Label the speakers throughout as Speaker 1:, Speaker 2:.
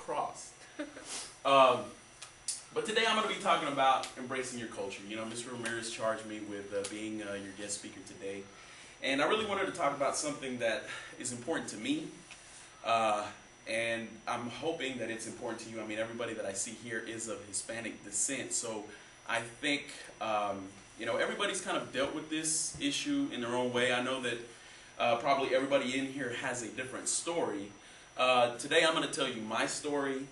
Speaker 1: crossed. But today I'm going to be talking about embracing your culture. You know, Mr. Ramirez charged me with being your guest speaker today. And I really wanted to talk about something that is important to me. And I'm hoping that it's important to you. I mean, everybody that I see here is of Hispanic descent. So I think, you know, everybody's kind of dealt with this issue in their own way. I know that probably everybody in here has a different story. Today I'm going to tell you my story,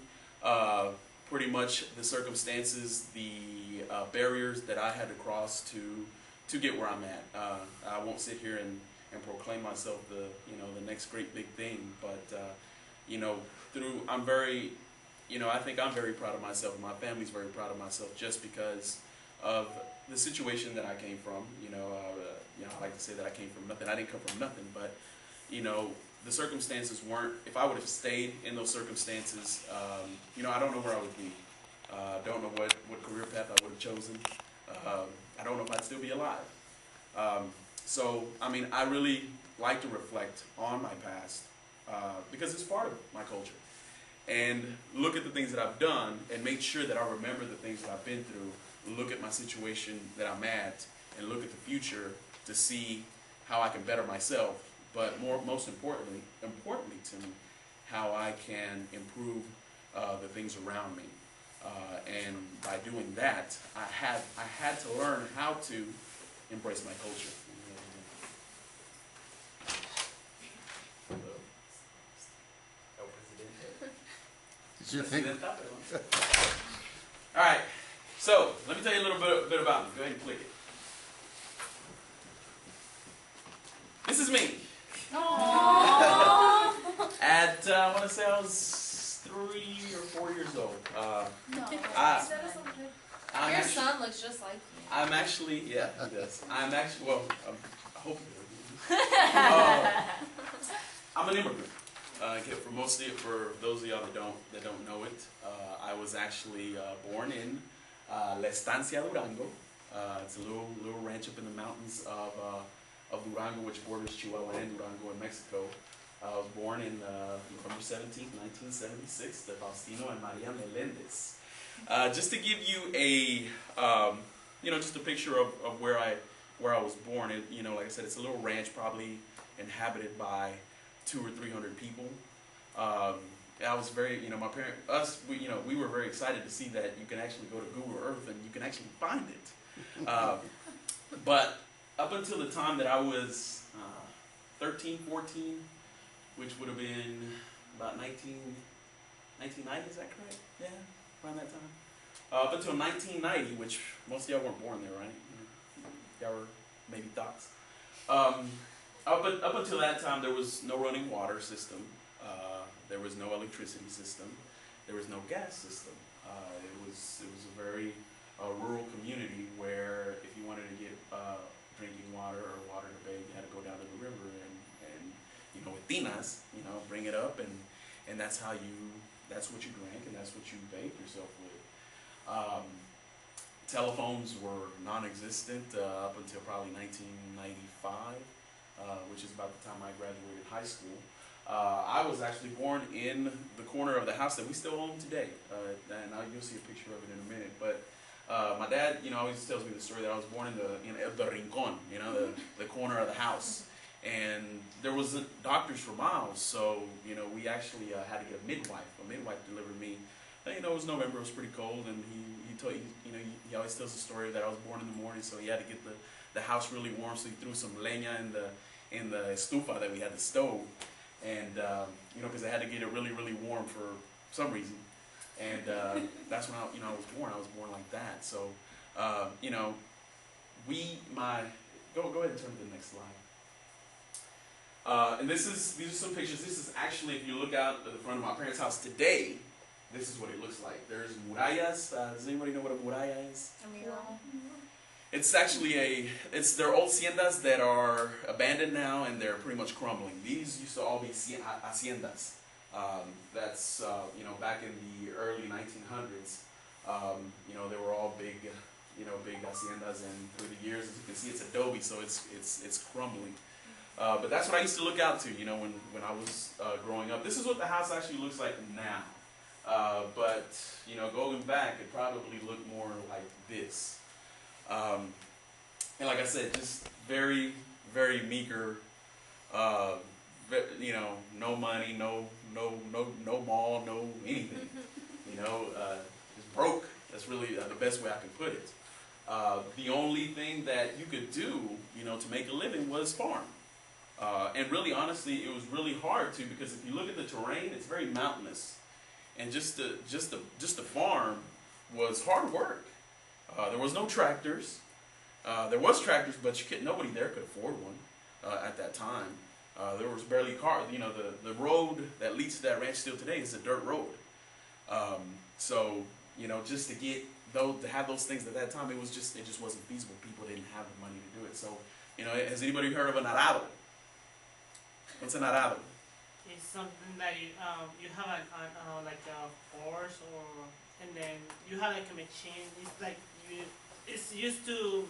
Speaker 1: pretty much the circumstances, the barriers that I had to cross to get where I'm at. I won't sit here and proclaim myself the next great big thing, but you know, I think I'm very proud of myself, and my family's very proud of myself just because of the situation that I came from. You know, I like to say that I came from nothing. I didn't come from nothing, but you know, the circumstances weren't. If I would have stayed in those circumstances, you know, I don't know where I would be. Don't know what career path I would have chosen. I don't know if I'd still be alive. So, I mean, I really like to reflect on my past because it's part of my culture. And look at the things that I've done and make sure that I remember the things that I've been through. Look at my situation that I'm at and look at the future to see how I can better myself. But most importantly to me, how I can improve the things around me. And by doing that, I had to learn how to embrace my culture.
Speaker 2: It's your thing.
Speaker 1: All right, so let me tell you a little bit about me. Go ahead and click it. This is me.
Speaker 3: Aww.
Speaker 1: At, I want to say I was 3 or 4 years old.
Speaker 3: Your son looks just like you.
Speaker 1: I'm actually, yeah, he does. I'm actually, well, I hope he does. I'm an immigrant. For those of y'all that don't know it, I was actually born in La Estancia, Durango. It's a little ranch up in the mountains of Durango, which borders Chihuahua and Durango in Mexico. I was born in November 17th, 1976, to Faustino and Maria Melendez. Just to give you a, just a picture of where I was born. Like I said, it's a little ranch, probably inhabited by 200 or 300 people. I was very, my parents, we were very excited to see that you can actually go to Google Earth and you can actually find it. But up until the time that I was 13, 14, which would have been about 1990, is that correct? Yeah, around that time. Up until 1990, which most of y'all weren't born there, right? Y'all were maybe thoughts. Up until that time, there was no running water system. There was no electricity system. There was no gas system. It was a very rural community where if you wanted to get drinking water or water to bathe, you had to go down to the river and with tinas, bring it up, and that's what you drank and that's what you bathed yourself with. Telephones were non-existent up until probably 1995, which is about the time I graduated high school. I was actually born in the corner of the house that we still own today, and you'll see a picture of it in a minute. But my dad, always tells me the story that I was born in the rincón, the corner of the house, and there wasn't doctors for miles, so we actually had to get a midwife. A midwife delivered me. It was November, it was pretty cold, and he always tells the story that I was born in the morning, so he had to get the house really warm, so he threw some leña in the estufa that we had, the stove, and because I had to get it really, really warm for some reason, and that's when I was born. I was born like that. So go ahead and turn to the next slide. And these are some pictures. This is actually, if you look out at the front of my parents' house today, this is what it looks like. There's murallas. Does anybody know what a muralla is?
Speaker 3: A mural.
Speaker 1: It's actually they're old haciendas that are abandoned now and they're pretty much crumbling. These used to all be haciendas. That's back in the early 1900s. They were all big haciendas, and through the years, as you can see, it's adobe, so it's crumbling. But that's what I used to look out to, when I was growing up. This is what the house actually looks like now. But you know, going back, it probably looked more like this. And like I said, just very, very meager. You know, no money, no mall, no anything. You know, just broke. That's really the best way I can put it. The only thing that you could do, you know, to make a living was farm. And really, honestly, it was really hard to, because if you look at the terrain, it's very mountainous, and just the farm was hard work. There was no tractors. There was tractors, but nobody there could afford one at that time. There was barely cars. You know, the road that leads to that ranch still today is a dirt road. So you know, just to have those things at that time, it just wasn't feasible. People didn't have the money to do it. So you know, has anybody heard of an arado? What's an arado?
Speaker 4: It's something that you have like a horse, and then you have like a machine. It's like it's used to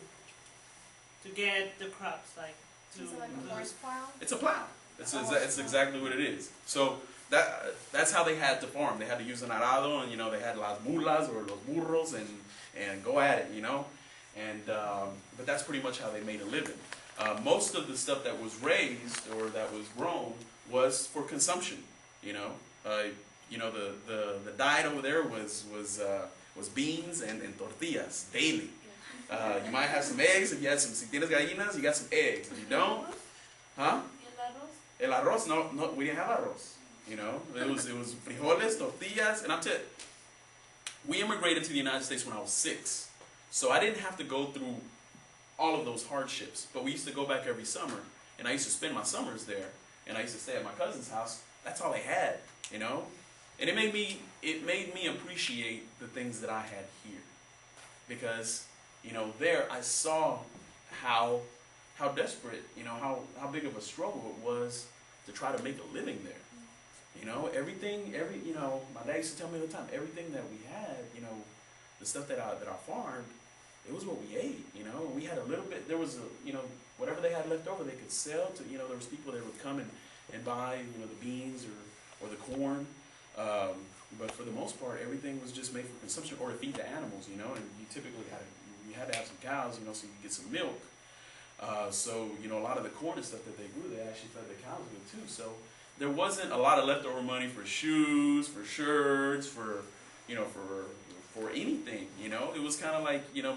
Speaker 4: get the crops, like to.
Speaker 3: Is it like a horse plow?
Speaker 1: It's a plow. It's exactly what it is. So that's how they had to farm. They had to use an arado, and you know, they had las mulas or los burros, and go at it, you know. And but that's pretty much how they made a living. Most of the stuff that was raised or that was grown was for consumption. You know, the diet over there was beans and tortillas daily. You might have some eggs. If you had si tienes gallinas, you got some eggs. If you don't, huh? El arroz? No, we didn't have arroz. You know, it was frijoles, tortillas, and I'm telling you, we immigrated to the United States when I was 6, so I didn't have to go through all of those hardships. But we used to go back every summer, and I used to spend my summers there, and I used to stay at my cousin's house. That's all they had, you know, and it made me appreciate the things that I had here, because you know, there I saw how desperate, you know, how big of a struggle it was to try to make a living there. You know, you know, my dad used to tell me all the time, everything that we had, you know, the stuff that I farmed, it was what we ate, you know. We had a little bit, there was you know, whatever they had left over, they could sell to, you know, there was people that would come and buy, you know, the beans or the corn. But for the most part, everything was just made for consumption or to feed the animals, you know, and you typically had to have some cows, you know, so you could get some milk. So, you know, a lot of the corn and stuff that they grew, they actually fed the cows with too. So there wasn't a lot of leftover money for shoes, for shirts, for, you know, for anything, you know. It was kind of like, you know,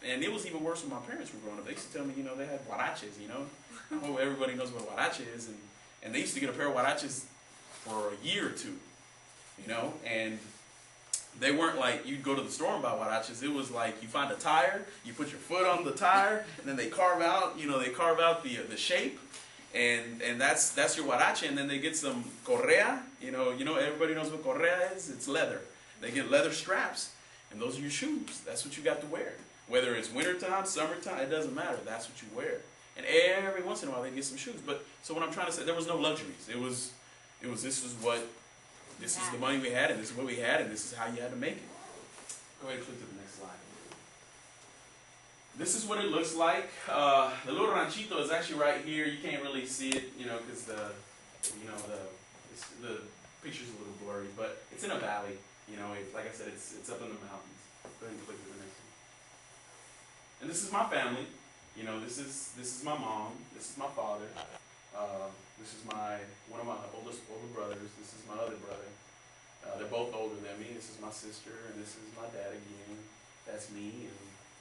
Speaker 1: and it was even worse when my parents were growing up. They used to tell me, you know, they had huaraches, you know. I hope everybody knows what a huarache is. And they used to get a pair of huaraches for a year or two, you know, and they weren't like you'd go to the store and buy huaraches. It was like you find a tire, you put your foot on the tire, and then they carve out, you know, the shape, and that's your huarache. And then they get some correa, you know, everybody knows what correa is. It's leather. They get leather straps, and those are your shoes. That's what you got to wear. Whether it's wintertime, summertime, it doesn't matter. That's what you wear. And every once in a while they get some shoes. But so what I'm trying to say, there was no luxuries. It was this is the money we had, and this is what we had, and this is how you had to make it. Go ahead and flip to the next slide. This is what it looks like. The little ranchito is actually right here. You can't really see it, you know, because the picture's a little blurry, but it's in a valley. You know, like I said, it's up in the mountains. Go ahead and flip to the next one. And this is my family. You know, this is my mom. This is my father. This is one of my older brothers. This is my other brother. They're both older than me. This is my sister, and this is my dad again. That's me,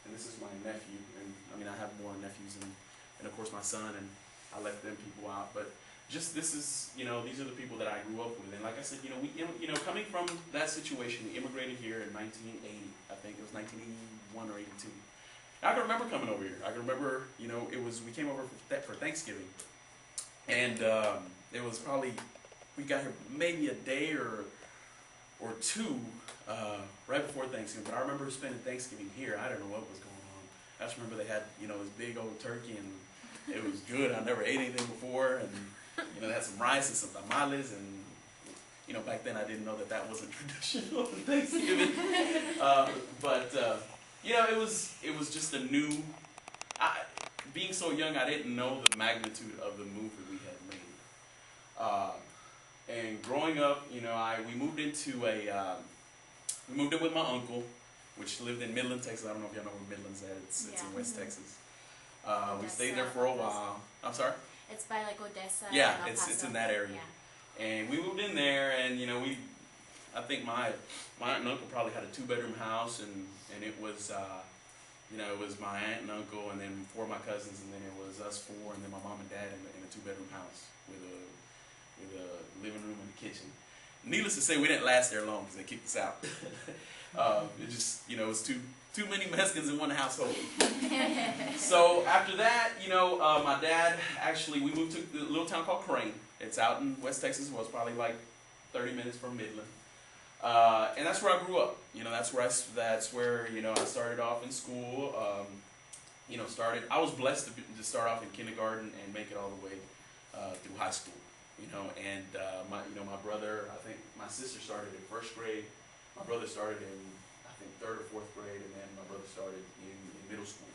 Speaker 1: and this is my nephew. And I mean, I have more nephews, and of course my son. And I left them people out, but just this is, you know, these are the people that I grew up with. And like I said, you know, coming from that situation, we immigrated here in 1980. I think it was 1981 or 82. I can remember coming over here. I can remember, you know, we came over for Thanksgiving. And it was probably, we got here maybe a day or two right before Thanksgiving. But I remember spending Thanksgiving here. I don't know what was going on. I just remember they had, you know, this big old turkey, and it was good. I never ate anything before. And, you know, they had some rice and some tamales. And, you know, back then I didn't know that wasn't traditional on Thanksgiving. You know, it was just a new, being so young, I didn't know the magnitude of the move that we had made. And growing growing up, you know, we moved into we moved in with my uncle, which lived in Midland, Texas. I don't know if y'all know where Midland's at. It's in West Texas. We stayed there for a while. I'm sorry?
Speaker 3: It's by like Odessa.
Speaker 1: Yeah,
Speaker 3: and El
Speaker 1: it's
Speaker 3: Paso.
Speaker 1: in that area.
Speaker 3: Yeah.
Speaker 1: And we moved in there, and you know, I think my aunt and uncle probably had a 2-bedroom house, and it was, you know, it was my aunt and uncle, and then 4 of my cousins, and then it was us 4, and then my mom and dad in a 2-bedroom house with a living room and a kitchen. Needless to say, we didn't last there long because they kicked us out. It just, you know, it was too many Mexicans in one household. So after that, you know, my dad actually, we moved to a little town called Crane. It's out in West Texas. It was probably like 30 minutes from Midland. And that's where I grew up. You know, that's where you know, I started off in school. You know, I was blessed to start off in kindergarten and make it all the way through high school. You know, and my brother, I think my sister started in 1st grade. My brother started in, I think, 3rd or 4th grade, and then my brother started in middle school.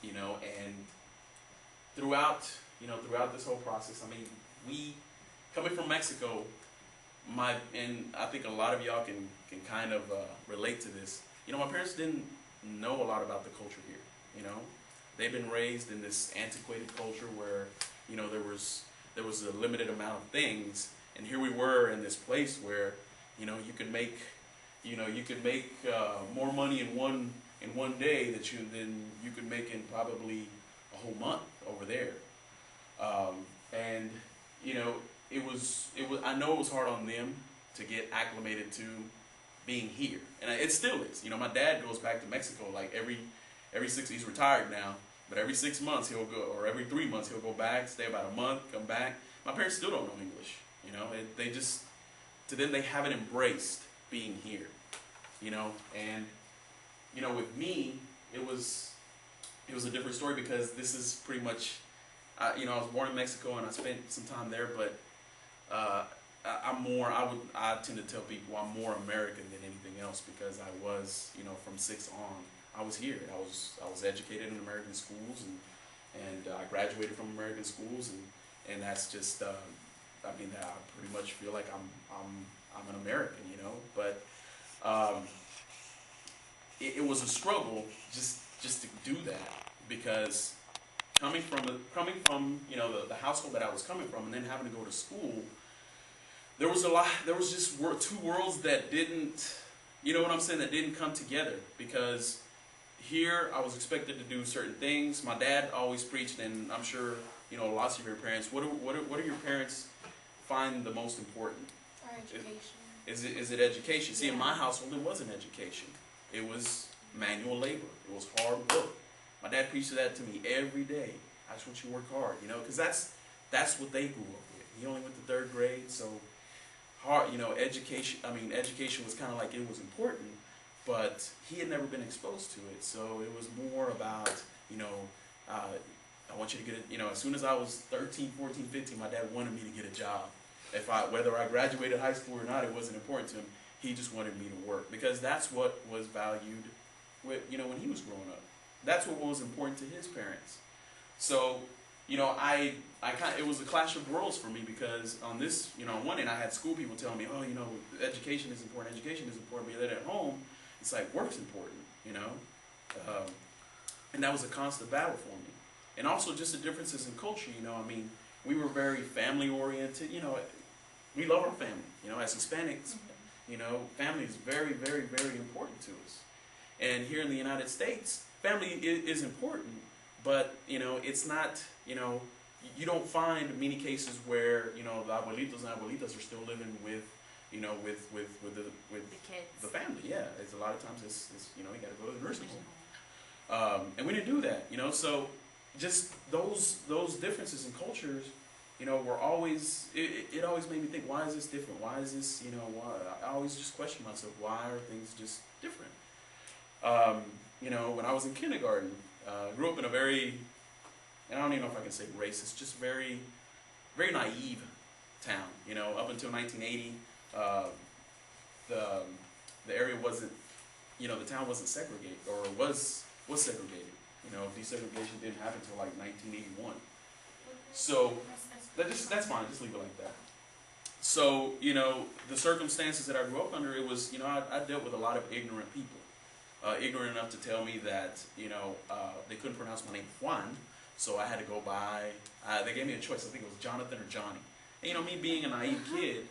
Speaker 1: You know, and throughout this whole process, I mean, we coming from Mexico, and I think a lot of y'all can kind of relate to this. You know, my parents didn't know a lot about the culture here. You know, they've been raised in this antiquated culture where, you know, there was a limited amount of things, and here we were in this place where, you know, you could make more money in one day than you could make in probably a whole month over there. And you know, it was. I know it was hard on them to get acclimated to being here, and it still is. You know, my dad goes back to Mexico like every 6. He's retired now. But every 6 months he'll go, or every 3 months he'll go back, stay about a month, come back. My parents still don't know English. You know, they just, to them, they haven't embraced being here. You know, and you know, with me, it was a different story because this is pretty much, you know, I was born in Mexico and I spent some time there, but I tend to tell people I'm more American than anything else because I was, you know, from 6 on. I was here. I was educated in American schools, and I graduated from American schools, and that's just I mean, I pretty much feel like I'm an American, you know. But it was a struggle just to do that because coming from you know the household that I was coming from, and then having to go to school, there was just 2 worlds that didn't, you know what I'm saying, that didn't come together because. Here, I was expected to do certain things. My dad always preached, and I'm sure you know lots of your parents. What do your parents find the most important?
Speaker 3: Our education.
Speaker 1: Is it education? See,
Speaker 3: Yeah.
Speaker 1: in my household, it wasn't education. It was manual labor. It was hard work. My dad preached that to me every day. I just want you to work hard, you know, because that's what they grew up with. He only went to 3rd grade, so hard, you know, education. I mean, education was kind of like it was important. But he had never been exposed to it, so it was more about, you know, I want you to get it, you know, as soon as I was 13, 14, 15, my dad wanted me to get a job. Whether I graduated high school or not, it wasn't important to him. He just wanted me to work because that's what was valued, you know, when he was growing up. That's what was important to his parents. So, you know, it was a clash of worlds for me because on this, you know, on one end I had school people telling me, oh, you know, education is important, but then at home, it's like work's important, you know, and that was a constant battle for me. And also just the differences in culture, you know, I mean, we were very family oriented, you know, we love our family, you know, as Hispanics, you know, family is very, very, very important to us. And here in the United States, family is important, but, you know, it's not, you know, you don't find many cases where, you know, the abuelitos and abuelitas are still living with, you know, with the
Speaker 3: kids.
Speaker 1: The family, yeah. It's a lot of times it's you know, you got to go to the nursing home, and we didn't do that, you know. So just those differences in cultures, you know, were always it always made me think, why is this different? Why is this, you know? Why I always just question myself, why are things just different? You know, when I was in kindergarten, grew up in a very, and I don't even know if I can say racist, just very, very naive town. You know, up until 1980. The area wasn't, you know, the town wasn't segregated, or was segregated. You know, desegregation didn't happen until like 1981. So that's fine. Just leave it like that. So, you know, the circumstances that I grew up under, it was, you know, I dealt with a lot of ignorant people. Ignorant enough to tell me that, you know, they couldn't pronounce my name Juan, so I had to go by, they gave me a choice. I think it was Jonathan or Johnny. And, you know, me being a naive kid,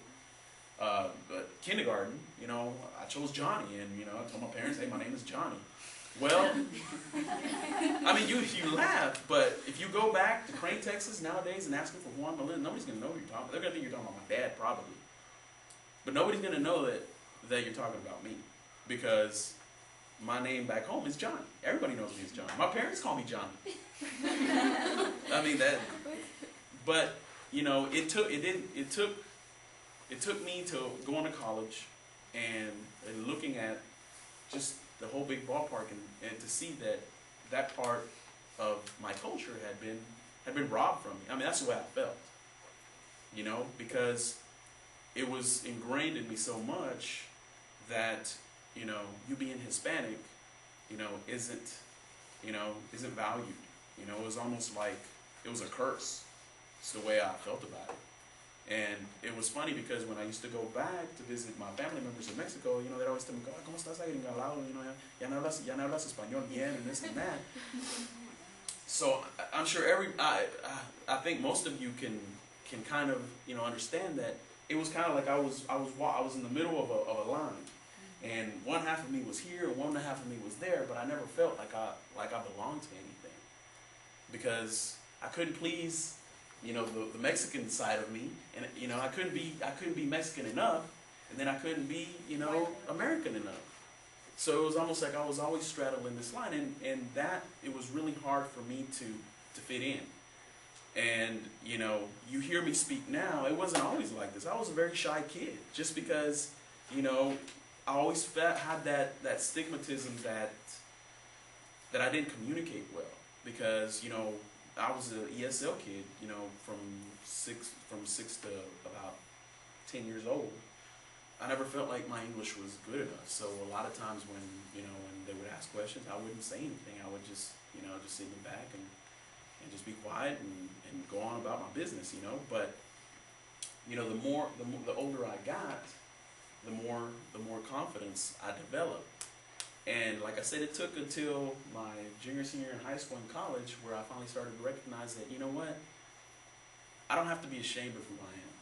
Speaker 1: but kindergarten, you know, I chose Johnny, and, you know, I told my parents, hey, my name is Johnny. Well, I mean, you laugh, but if you go back to Crane, Texas nowadays and ask them for Juan Melendez, nobody's going to know who you're talking about. They're going to think you're talking about my dad, probably. But nobody's going to know that you're talking about me, because my name back home is Johnny. Everybody knows me as Johnny. My parents call me Johnny. I mean, that, but, you know, it took me to going to college and looking at just the whole big ballpark and to see that part of my culture had been robbed from me. I mean, that's the way I felt, you know, because it was ingrained in me so much that, you know, you being Hispanic, you know, isn't valued. You know, it was almost like it was a curse. It's the way I felt about it. And it was funny because when I used to go back to visit my family members in Mexico, you know, they'd always tell me, ¿Cómo estás ahí en Galao? You know, ya no hablas español bien and this and that. So I'm sure I think most of you can kind of, you know, understand that it was kind of like I was in the middle of a line, and one half of me was here and one half of me was there, but I never felt like I belonged to anything, because I couldn't please, you know, the Mexican side of me, and, you know, I couldn't be Mexican enough, and then I couldn't be, you know, American enough. So it was almost like I was always straddling this line, and that it was really hard for me to fit in. And, you know, you hear me speak now, it wasn't always like this. I was a very shy kid, just because, you know, I always had that stigmatism that I didn't communicate well, because, you know, I was an ESL kid, you know, from six to about 10 years old. I never felt like my English was good enough. So a lot of times when they would ask questions, I wouldn't say anything. I would just, you know, just sit in the back and just be quiet and go on about my business, you know. But, you know, the older I got, the more confidence I developed. And like I said, it took until my junior, senior in high school and college where I finally started to recognize that, you know what, I don't have to be ashamed of who I am.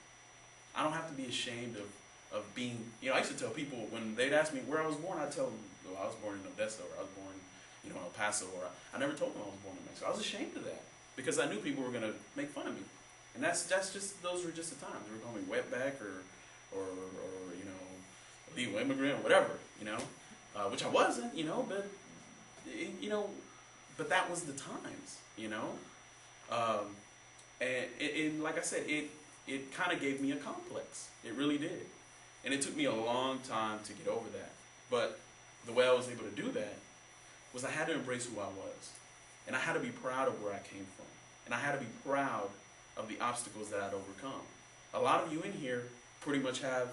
Speaker 1: I don't have to be ashamed of being, you know, I used to tell people when they'd ask me where I was born, I'd tell them, well, I was born in Odessa, or I was born, you know, in El Paso, or I never told them I was born in Mexico. I was ashamed of that because I knew people were going to make fun of me. And that's just, those were just the times. They were calling me wetback or you know, illegal immigrant or whatever, you know. Which I wasn't, you know, but, you know, but that was the times, you know. And like I said, it kind of gave me a complex. It really did. And it took me a long time to get over that. But the way I was able to do that was I had to embrace who I was. And I had to be proud of where I came from. And I had to be proud of the obstacles that I'd overcome. A lot of you in here pretty much have,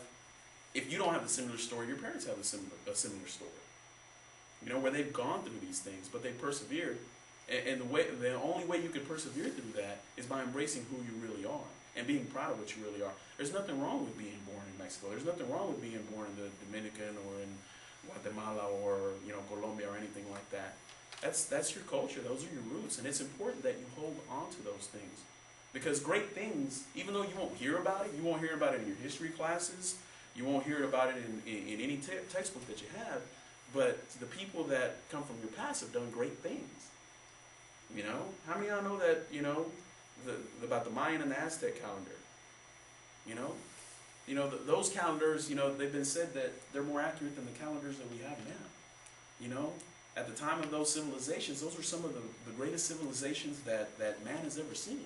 Speaker 1: if you don't have a similar story, your parents have a similar story. You know, where they've gone through these things, but they persevered. And the only way you can persevere through that is by embracing who you really are and being proud of what you really are. There's nothing wrong with being born in Mexico. There's nothing wrong with being born in the Dominican or in Guatemala or, you know, Colombia or anything like that. That's your culture. Those are your roots, and it's important that you hold on to those things, because great things, even though you won't hear about it, you won't hear about it in your history classes. You won't hear about it in any textbook that you have, but the people that come from your past have done great things. You know, how many of y'all know that, you know, about the Mayan and the Aztec calendar? You know, those calendars, you know, they've been said that they're more accurate than the calendars that we have now. You know, at the time of those civilizations, those were some of the greatest civilizations that man has ever seen.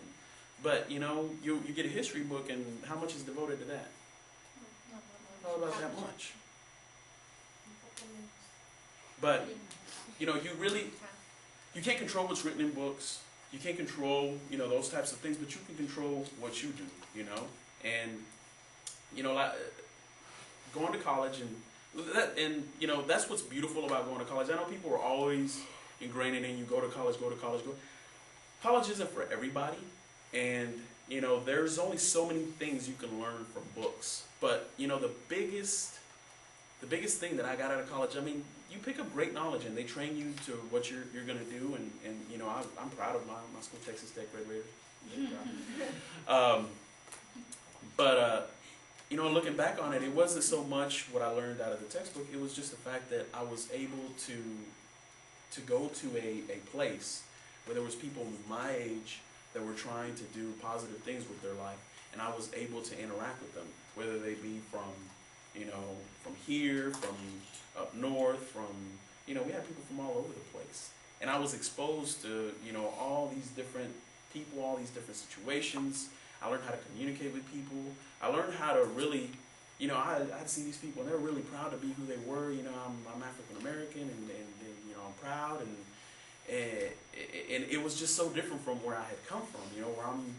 Speaker 1: But, you know, you get a history book, and how much is devoted to that? Not about that much. But, you know, you can't control what's written in books. You can't control, you know, those types of things, but you can control what you do, you know. And, you know, like, going to college, and you know, that's what's beautiful about going to college. I know people are always ingraining in you, go to college, go to college, go. College isn't for everybody, and you know, there's only so many things you can learn from books. But, you know, the biggest thing that I got out of college, I mean, you pick up great knowledge and they train you to what you're going to do. And you know, I'm proud of my school, Texas Tech Red Raiders. You know, looking back on it, it wasn't so much what I learned out of the textbook. It was just the fact that I was able to go to a place where there was people my age that were trying to do positive things with their life, and I was able to interact with them, whether they be from, you know, from here, from up north, from, you know, we had people from all over the place. And I was exposed to, you know, all these different people, all these different situations. I learned how to communicate with people. I learned how to really, you know, I'd see these people and they were really proud to be who they were. You know, I'm African American and you know, I'm proud and it was just so different from where I had come from. You know, where I'm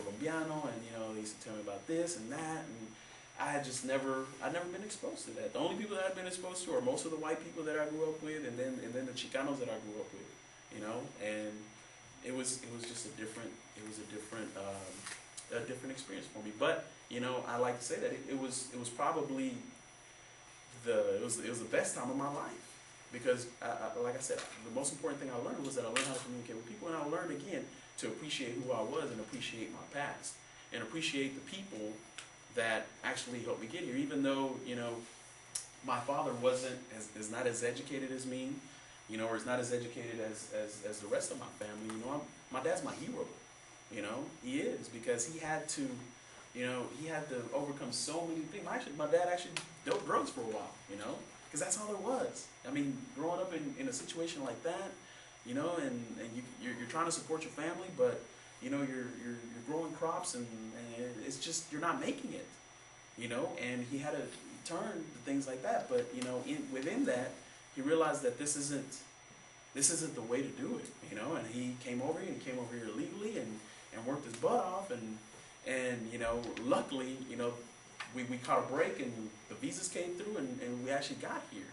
Speaker 1: Colombiano and, you know, they used to tell me about this and that, and I'd never been exposed to that. The only people that I'd been exposed to are most of the white people that I grew up with, and then the Chicanos that I grew up with, you know, and it was just a different experience for me. But, you know, I like to say that it was probably it was the best time of my life, because like I said, the most important thing I learned was that I learned how to communicate with people, and I learned again to appreciate who I was and appreciate my past and appreciate the people that actually helped me get here. Even though, you know, my father is not as educated as me, you know, or is not as educated as the rest of my family. You know, my dad's my hero. You know, he is, because he had to, you know, overcome so many things. My dad actually dealt drugs for a while, you know, because that's all there was. I mean, growing up in a situation like that, you know, and you're trying to support your family, but, you know, you're growing crops and it's just, you're not making it, you know, and he had to turn to things like that. But, you know, within that, he realized that this isn't the way to do it, you know, and he came over here, and he came over here illegally and worked his butt off, and you know, luckily, you know, we caught a break and the visas came through and we actually got here,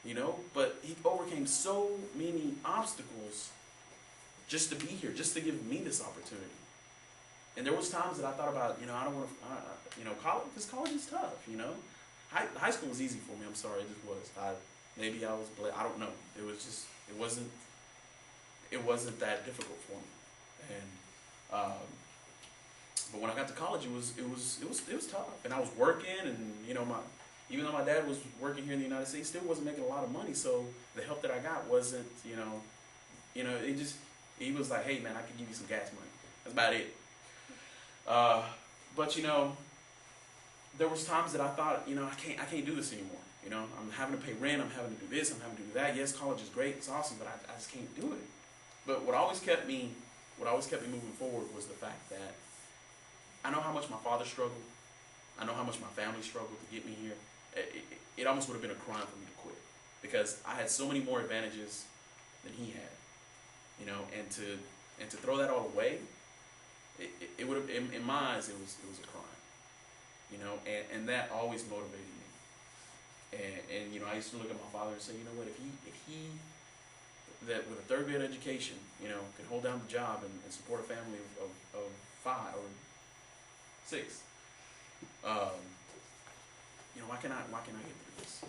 Speaker 1: you know, but he overcame so many obstacles just to be here, just to give me this opportunity. And there was times that I thought about, you know, I don't want to, you know, college, because college is tough, you know. High school was easy for me, I'm sorry, it just was. Maybe I was, I don't know. It was just, it wasn't that difficult for me. And but when I got to college, it was tough, and I was working, and you know, even though my dad was working here in the United States, still wasn't making a lot of money. So the help that I got wasn't, you know, he was like, hey man, I can give you some gas money. That's about it. But you know, there was times that I thought, you know, I can't do this anymore. You know, I'm having to pay rent, I'm having to do this, I'm having to do that. Yes, college is great, it's awesome, but I just can't do it. But what always kept me moving forward was the fact that I know how much my father struggled. I know how much my family struggled to get me here. It almost would have been a crime for me to quit, because I had so many more advantages than he had. You know, and to throw that all away, it would have, in my eyes, it was a crime. You know, and that always motivated me. And you know, I used to look at my father and say, you know what, if he that with a third grade education, you know, could hold down the job and support a family of 5 or 6, you know, why can I get through this?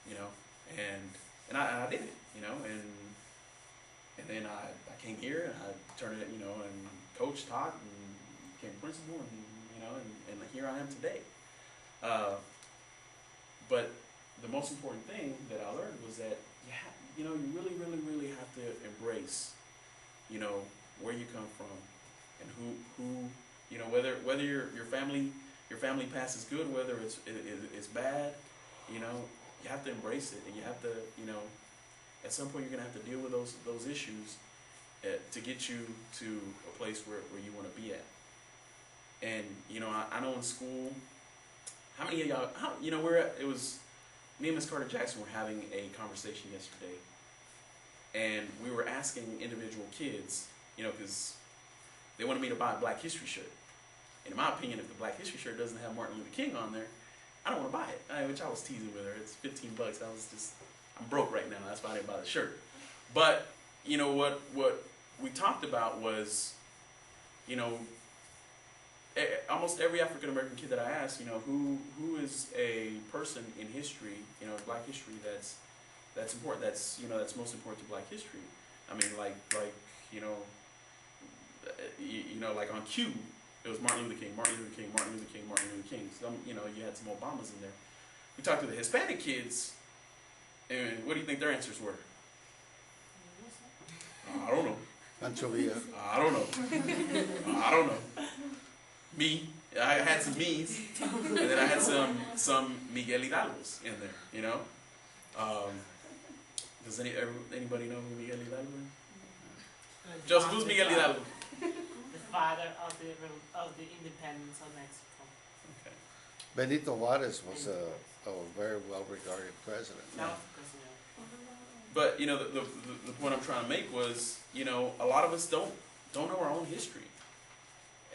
Speaker 1: You know, and I did it, you know, and then I came here and I turned it, you know, and coached, taught, and became principal, and you know, and here I am today. But the most important thing that I learned was that you really have to embrace, you know, where you come from, and who you know, whether your family past is good, whether it's bad, you know, you have to embrace it, and you have to, you know, at some point you're gonna have to deal with those issues to get you to a place where you want to be at. And you know, I know in school, how many of y'all, you know, it was me and Miss Carter Jackson were having a conversation yesterday, and we were asking individual kids, you know, because they wanted me to buy a Black History shirt. And in my opinion, if the Black History shirt doesn't have Martin Luther King on there, I don't want to buy it. Which I was teasing with her. It's $15. I'm broke right now. That's why I didn't buy the shirt. But you know what we talked about was, you know, almost every African American kid that I ask, you know, who is a person in history, you know, Black history that's important, that's, you know, that's most important to Black history. I mean, like you know, like on Q, it was Martin Luther King, Martin Luther King, Martin Luther King, Martin Luther King. Some, you know, you had some Obamas in there. We talked to the Hispanic kids, and what do you think their answers were? I don't know.
Speaker 2: Pancho Villa.
Speaker 1: I don't know. I don't know. Me, I had some me's, and then I had some Miguel Hidalgos in there. You know. Does anybody know who Miguel Hidalgo is? Joseph, who's Miguel Hidalgo?
Speaker 4: The father of the independence of Mexico.
Speaker 1: Okay.
Speaker 2: Benito Juarez was a very well-regarded president.
Speaker 4: That was the president.
Speaker 1: But you know, the point I'm trying to make was, you know, a lot of us don't know our own history,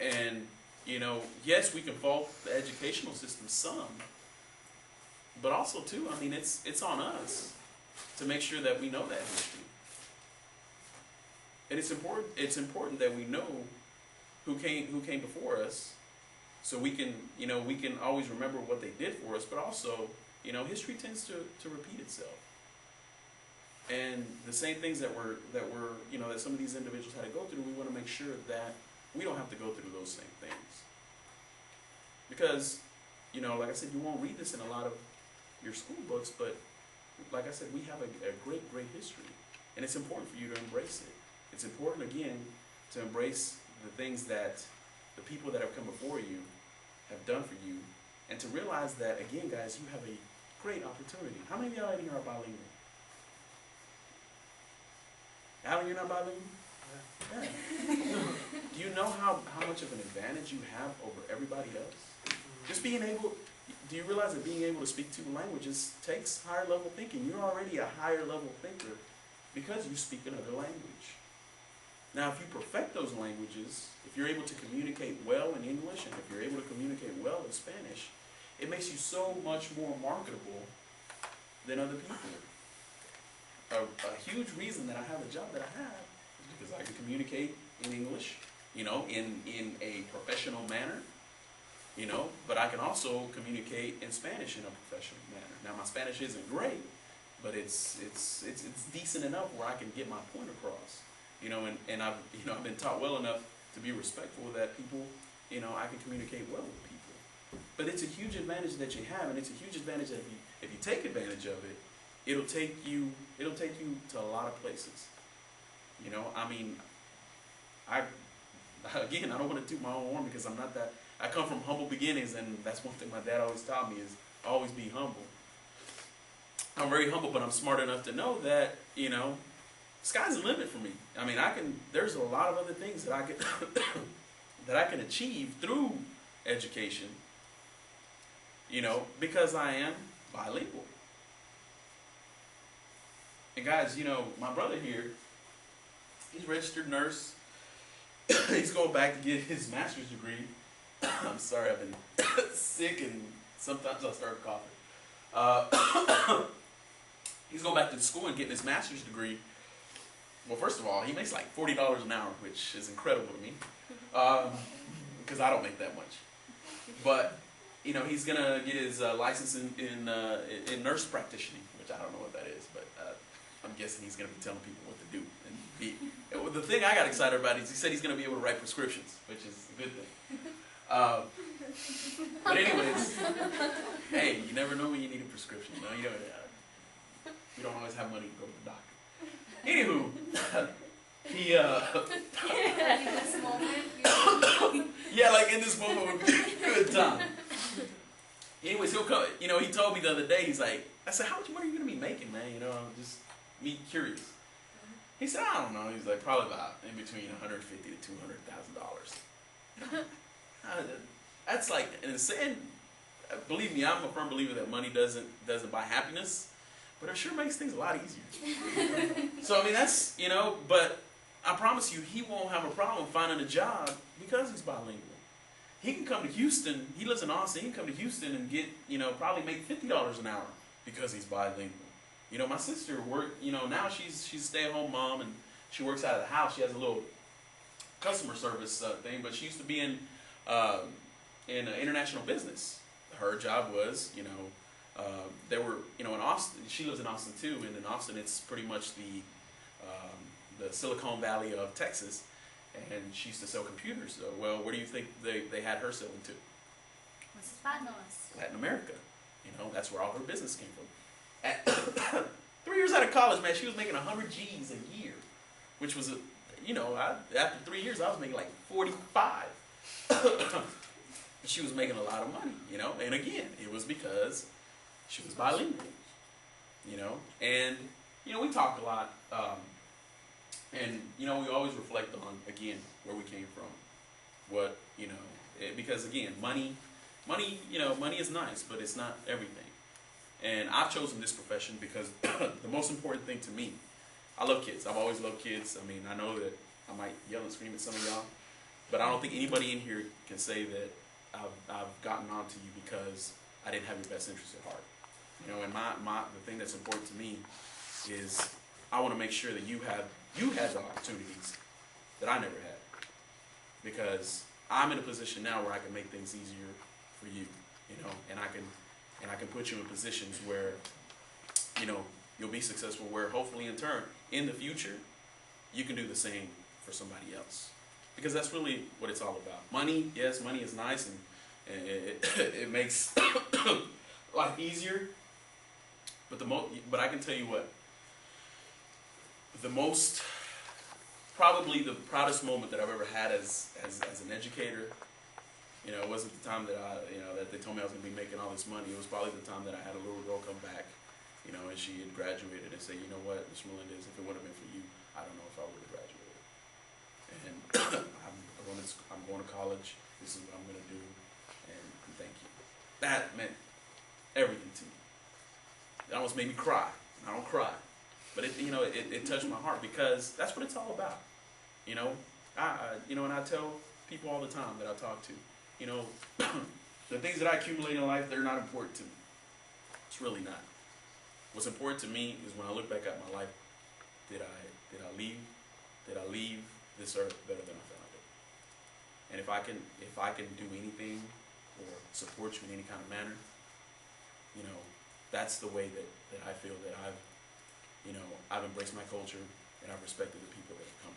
Speaker 1: and you know, yes, we can fault the educational system some, but also too, I mean, it's on us to make sure that we know that history, and it's important. It's important that we know who came before us, so we can, you know, we can always remember what they did for us, but also, you know, history tends to repeat itself. And the same things that were you know, that some of these individuals had to go through, we want to make sure that we don't have to go through those same things. Because, you know, like I said, you won't read this in a lot of your school books, but like I said, we have a great history, and it's important for you to embrace it. It's important, again, to embrace the things that the people that have come before you have done for you, and to realize that, again, guys, you have a great opportunity. How many of y'all in here are bilingual? Alan, you're not bilingual? Yeah. Do you know how much of an advantage you have over everybody else? Just being able, do you realize that being able to speak two languages takes higher level thinking? You're already a higher level thinker because you speak another language. Now, if you perfect those languages, if you're able to communicate well in English, and if you're able to communicate well in Spanish, it makes you so much more marketable than other people. A huge reason that I have the job that I have is because I can communicate in English, you know, in a professional manner, you know, but I can also communicate in Spanish in a professional manner. Now, my Spanish isn't great, but it's decent enough where I can get my point across, you know, and I've been taught well enough to be respectful that people, you know, I can communicate well with people. But it's a huge advantage that you have, and it's a huge advantage that if you take advantage of it, it'll take you to a lot of places. You know, I mean, I don't want to toot my own horn because I'm not that. I come from humble beginnings, and that's one thing my dad always taught me is always be humble. I'm very humble, but I'm smart enough to know that, you know, sky's the limit for me. I mean, there's a lot of other things that I can achieve through education, you know, because I am bilingual. And guys, you know, my brother here, he's a registered nurse. He's going back to get his master's degree. I'm sorry, I've been sick and sometimes I'll start coughing. He's going back to school and getting his master's degree. Well, first of all, he makes like $40 an hour, which is incredible to me, because I don't make that much. But, you know, he's going to get his license in nurse practitioning, which I don't know what that is, but I'm guessing he's going to be telling people what to do. And the thing I got excited about is he said he's going to be able to write prescriptions, which is a good thing. But anyways, hey, you never know when you need a prescription. No, you don't always have money to go to the doctor. Anywho, he yeah, like in this moment would be a good time. Anyways, he'll come. You know, he told me the other day. He's like, I said, how much money are you gonna be making, man? You know, I'm just me curious. He said, I don't know. He's like, probably about in between $150,000 to $200,000. That's like insane. Believe me, I'm a firm believer that money doesn't buy happiness, but it sure makes things a lot easier. So I mean, that's, you know, but I promise you, he won't have a problem finding a job because he's bilingual. He can come to Houston. He lives in Austin. He can come to Houston and get, you know, probably make $50 an hour because he's bilingual. You know, my sister you know, now she's a stay-at-home mom and she works out of the house. She has a little customer service thing, but she used to be in in international business. Her job was, there were, in Austin. She lives in Austin too, and in Austin, it's pretty much the Silicon Valley of Texas. And she used to sell computers. So, well, where do you think they had her selling to? Latin America. That's where all her business came from. At 3 years out of college, man, she was making 100 G's a year, which was, after 3 years, I was making like 45. She was making a lot of money, and again, it was because she was bilingual, and, we talked a lot, and, we always reflect on, again, where we came from, what, because again, money is nice, but it's not everything. And I've chosen this profession because the most important thing to me, I love kids. I've always loved kids. I mean, I know that I might yell and scream at some of y'all, but I don't think anybody in here can say that I've gotten on to you because I didn't have your best interest at heart. And the thing that's important to me is I want to make sure that you had the opportunities that I never had, because I'm in a position now where I can make things easier for you, and I can put you in positions where, you'll be successful, where hopefully in turn, in the future, you can do the same for somebody else. Because that's really what it's all about. Money, yes, money is nice, and it makes life easier. But but I can tell you what, probably the proudest moment that I've ever had as an educator, it wasn't the time that that they told me I was going to be making all this money. It was probably the time that I had a little girl come back, and she had graduated, and say, you know what, Mr. Melendez, if it would have been for you, I don't know if I would have graduated. And I'm going to college. This is what I'm going to do, and thank you. That meant everything to me. It almost made me cry. I don't cry, but it touched my heart, because that's what it's all about. And I tell people all the time that I talk to, the things that I accumulate in life, they're not important to me. It's really not. What's important to me is when I look back at my life, did I leave this earth better than I found it? And if I can do anything or support you in any kind of manner, that's the way that I feel that I've embraced my culture, and I've respected the people that have come